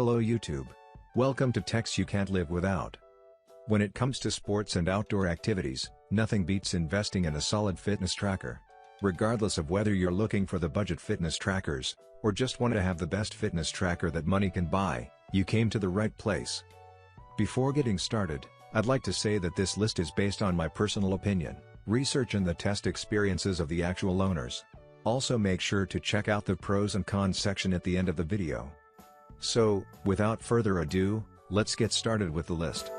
Hello YouTube. Welcome to Techs You Can't Live Without. When it comes to sports and outdoor activities, nothing beats investing in a solid fitness tracker. Regardless of whether you're looking for the budget fitness trackers, or just want to have the best fitness tracker that money can buy, you came to the right place. Before getting started, I'd like to say that this list is based on my personal opinion, research and the test experiences of the actual owners. Also make sure to check out the pros and cons section at the end of the video. So, without further ado, let's get started with the list.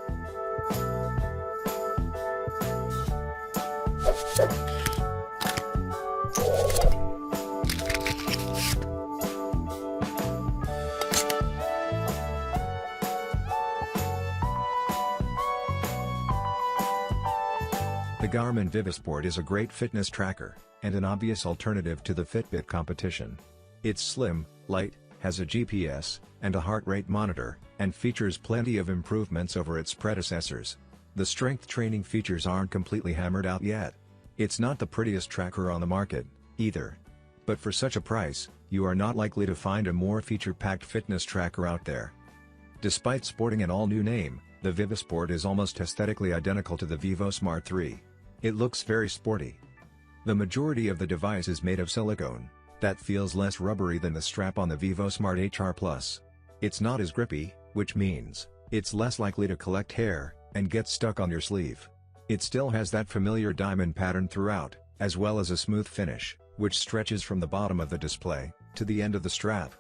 The Garmin Vivosport is a great fitness tracker, and an obvious alternative to the Fitbit competition. It's slim, light, has a GPS, and a heart rate monitor, and features plenty of improvements over its predecessors. The strength training features aren't completely hammered out yet. It's not the prettiest tracker on the market, either. But for such a price, you are not likely to find a more feature-packed fitness tracker out there. Despite sporting an all-new name, the Vivosport is almost aesthetically identical to the Vivosmart 3. It looks very sporty. The majority of the device is made of silicone, that feels less rubbery than the strap on the Vivosmart HR+. It's not as grippy, which means it's less likely to collect hair and get stuck on your sleeve. It still has that familiar diamond pattern throughout, as well as a smooth finish, which stretches from the bottom of the display to the end of the strap.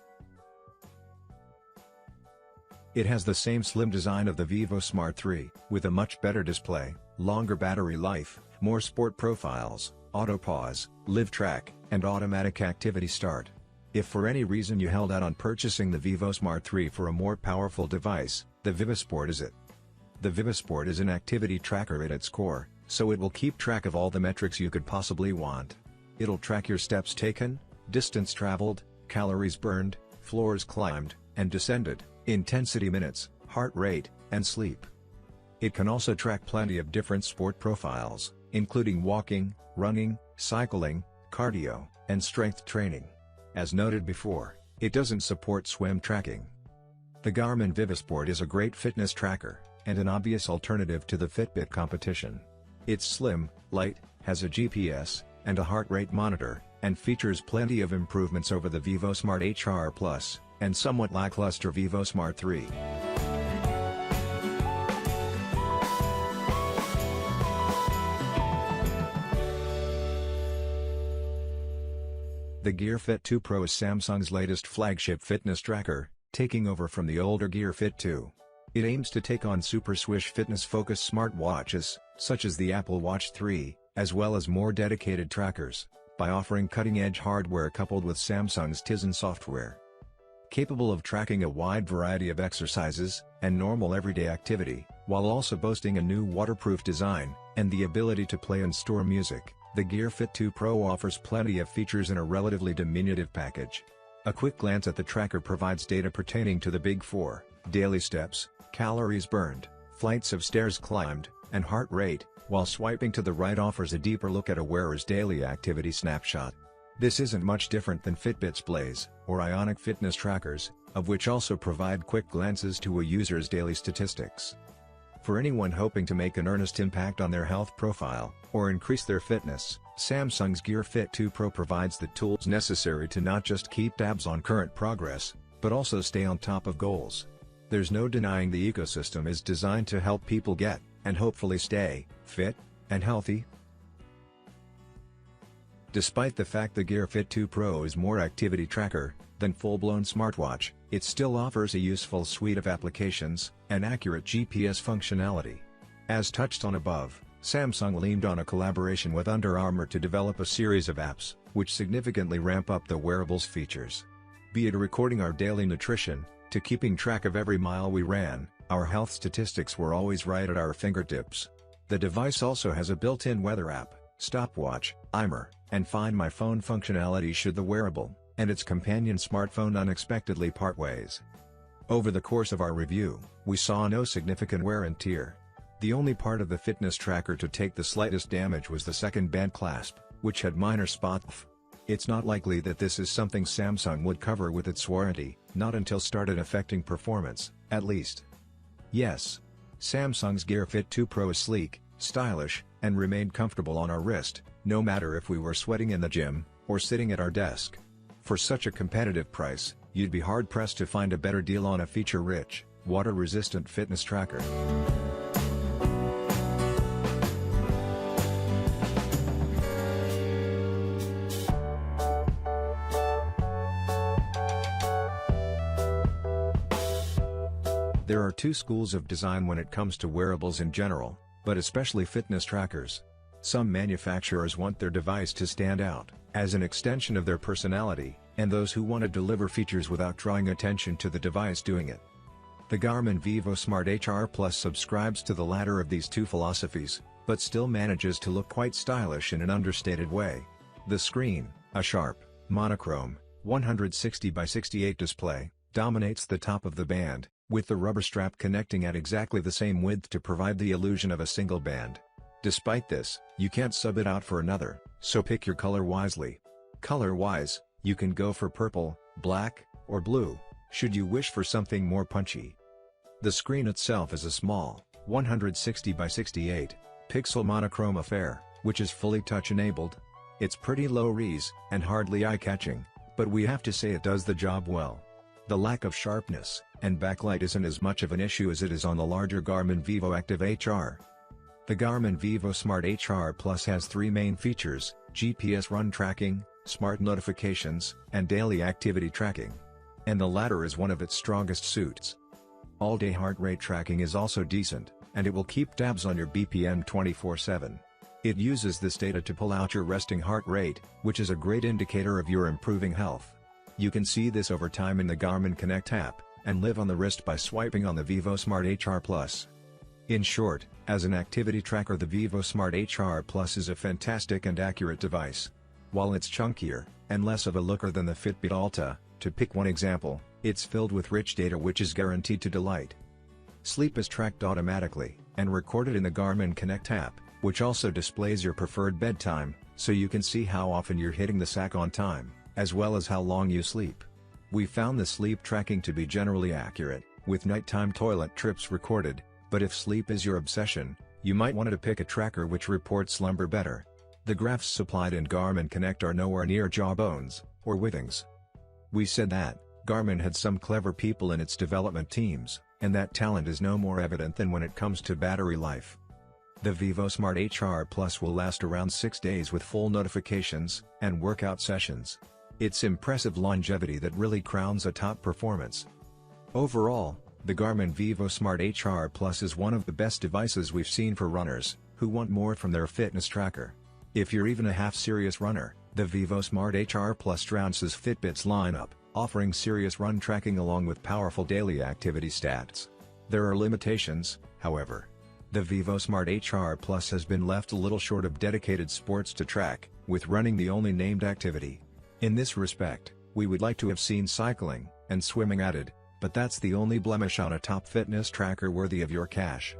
It has the same slim design of the Vivosmart 3, with a much better display, longer battery life, more sport profiles, auto pause, live track, and automatic activity start. If for any reason you held out on purchasing the Vivosmart 3 for a more powerful device, the Vivosport is it. The Vivosport is an activity tracker at its core, so it will keep track of all the metrics you could possibly want. It'll track your steps taken, distance traveled, calories burned, floors climbed and descended, intensity minutes, heart rate, and sleep. It can also track plenty of different sport profiles, including walking, running, cycling, cardio, and strength training. As noted before, it doesn't support swim tracking. The Garmin Vivosport is a great fitness tracker, and an obvious alternative to the Fitbit competition. It's slim, light, has a GPS, and a heart rate monitor, and features plenty of improvements over the Vivosmart HR+, and somewhat lackluster Vivosmart 3. The Gear Fit 2 Pro is Samsung's latest flagship fitness tracker, taking over from the older Gear Fit 2. It aims to take on super swish fitness-focused smartwatches, such as the Apple Watch 3, as well as more dedicated trackers, by offering cutting-edge hardware coupled with Samsung's Tizen software. Capable of tracking a wide variety of exercises and normal everyday activity, while also boasting a new waterproof design and the ability to play and store music, the Gear Fit 2 Pro offers plenty of features in a relatively diminutive package. A quick glance at the tracker provides data pertaining to the Big Four: daily steps, calories burned, flights of stairs climbed, and heart rate, while swiping to the right offers a deeper look at a wearer's daily activity snapshot. This isn't much different than Fitbit's Blaze, or Ionic fitness trackers, of which also provide quick glances to a user's daily statistics. For anyone hoping to make an earnest impact on their health profile, or increase their fitness, Samsung's Gear Fit 2 Pro provides the tools necessary to not just keep tabs on current progress, but also stay on top of goals. There's no denying the ecosystem is designed to help people get, and hopefully stay, fit and healthy. Despite the fact the Gear Fit 2 Pro is more activity tracker than full-blown smartwatch, it still offers a useful suite of applications and accurate GPS functionality. As touched on above, Samsung leaned on a collaboration with Under Armour to develop a series of apps, which significantly ramp up the wearable's features. Be it recording our daily nutrition, to keeping track of every mile we ran, our health statistics were always right at our fingertips. The device also has a built-in weather app, stopwatch, timer, and Find My Phone functionality should the wearable and its companion smartphone unexpectedly part ways. Over the course of our review, we saw no significant wear and tear. The only part of the fitness tracker to take the slightest damage was the second band clasp, which had minor spots. It's not likely that this is something Samsung would cover with its warranty, not until started affecting performance, at least. Yes. Samsung's Gear Fit 2 Pro is sleek, stylish, and remained comfortable on our wrist, no matter if we were sweating in the gym, or sitting at our desk. For such a competitive price, you'd be hard-pressed to find a better deal on a feature-rich, water-resistant fitness tracker. There are two schools of design when it comes to wearables in general, but especially fitness trackers. Some manufacturers want their device to stand out, as an extension of their personality, and those who want to deliver features without drawing attention to the device doing it. The Garmin Vivosmart HR Plus subscribes to the latter of these two philosophies, but still manages to look quite stylish in an understated way. The screen, a sharp, monochrome, 160x68 display, dominates the top of the band, with the rubber strap connecting at exactly the same width to provide the illusion of a single band. Despite this, you can't sub it out for another, so pick your color wisely. Color-wise, you can go for purple, black, or blue, should you wish for something more punchy. The screen itself is a small, 160x68, pixel monochrome affair, which is fully touch-enabled. It's pretty low-res, and hardly eye-catching, but we have to say it does the job well. The lack of sharpness and backlight isn't as much of an issue as it is on the larger Garmin Vivoactive HR. The Garmin Vivosmart HR Plus has three main features: GPS run tracking, smart notifications, and daily activity tracking. And the latter is one of its strongest suits. All-day heart rate tracking is also decent, and it will keep tabs on your BPM 24/7. It uses this data to pull out your resting heart rate, which is a great indicator of your improving health. You can see this over time in the Garmin Connect app, and live on the wrist by swiping on the Vivosmart HR Plus. In short, as an activity tracker, the Vivosmart HR Plus is a fantastic and accurate device. While it's chunkier, and less of a looker than the Fitbit Alta, to pick one example, it's filled with rich data which is guaranteed to delight. Sleep is tracked automatically, and recorded in the Garmin Connect app, which also displays your preferred bedtime, so you can see how often you're hitting the sack on time, as well as how long you sleep. We found the sleep tracking to be generally accurate, with nighttime toilet trips recorded, but if sleep is your obsession, you might want to pick a tracker which reports slumber better. The graphs supplied in Garmin Connect are nowhere near Jawbones or Withings. We said that Garmin had some clever people in its development teams, and that talent is no more evident than when it comes to battery life. The Vivosmart HR Plus will last around 6 days with full notifications and workout sessions. It's impressive longevity that really crowns a top performance. Overall, the Garmin Vivosmart HR Plus is one of the best devices we've seen for runners who want more from their fitness tracker. If you're even a half-serious runner, the Vivosmart HR Plus trounces Fitbit's lineup, offering serious run tracking along with powerful daily activity stats. There are limitations, however. The Vivosmart HR Plus has been left a little short of dedicated sports to track, with running the only named activity. In this respect, we would like to have seen cycling and swimming added, but that's the only blemish on a top fitness tracker worthy of your cash.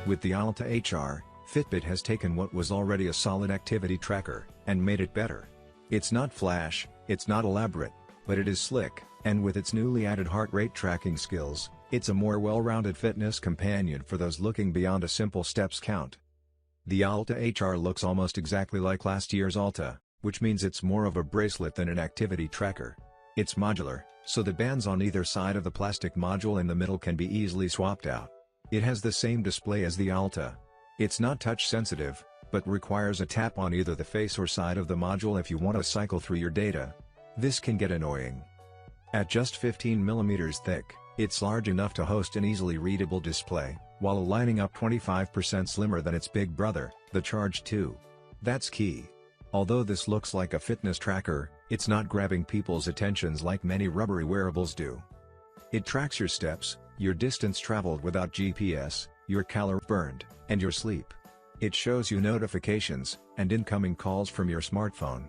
With the Alta HR, Fitbit has taken what was already a solid activity tracker and made it better. It's not flash, it's not elaborate, but it is slick, and with its newly added heart rate tracking skills, it's a more well-rounded fitness companion for those looking beyond a simple steps count. The Alta HR looks almost exactly like last year's Alta, which means it's more of a bracelet than an activity tracker. It's modular, so the bands on either side of the plastic module in the middle can be easily swapped out. It has the same display as the Alta. It's not touch-sensitive, but requires a tap on either the face or side of the module if you want to cycle through your data. This can get annoying. At just 15 mm thick, it's large enough to host an easily readable display, while lining up 25% slimmer than its big brother, the Charge 2. That's key. Although this looks like a fitness tracker, it's not grabbing people's attentions like many rubbery wearables do. It tracks your steps, your distance traveled without GPS, your calories burned, and your sleep. It shows you notifications and incoming calls from your smartphone.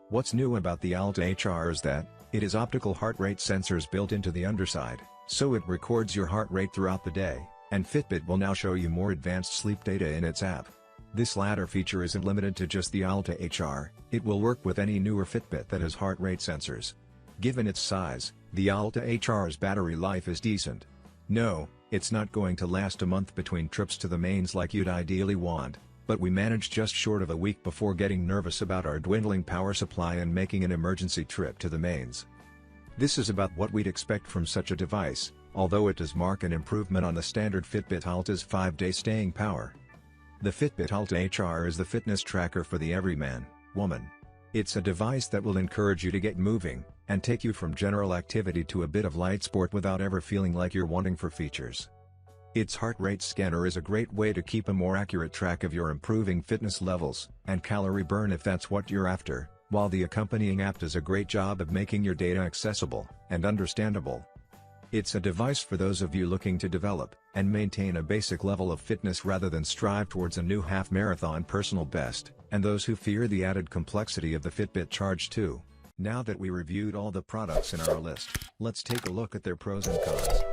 What's new about the Alta HR is that It has optical heart rate sensors built into the underside, so it records your heart rate throughout the day, and Fitbit will now show you more advanced sleep data in its app. This latter feature isn't limited to just the Alta HR, it will work with any newer Fitbit that has heart rate sensors. Given its size, the Alta HR's battery life is decent. No, it's not going to last a month between trips to the mains like you'd ideally want, but we managed just short of a week before getting nervous about our dwindling power supply and making an emergency trip to the mains. This is about what we'd expect from such a device, although it does mark an improvement on the standard Fitbit Alta's 5-day staying power. The Fitbit Alta HR is the fitness tracker for the everyman, woman. It's a device that will encourage you to get moving, and take you from general activity to a bit of light sport without ever feeling like you're wanting for features. Its heart rate scanner is a great way to keep a more accurate track of your improving fitness levels, and calorie burn if that's what you're after, while the accompanying app does a great job of making your data accessible and understandable. It's a device for those of you looking to develop and maintain a basic level of fitness rather than strive towards a new half-marathon personal best, and those who fear the added complexity of the Fitbit Charge 2. Now that we reviewed all the products in our list, let's take a look at their pros and cons.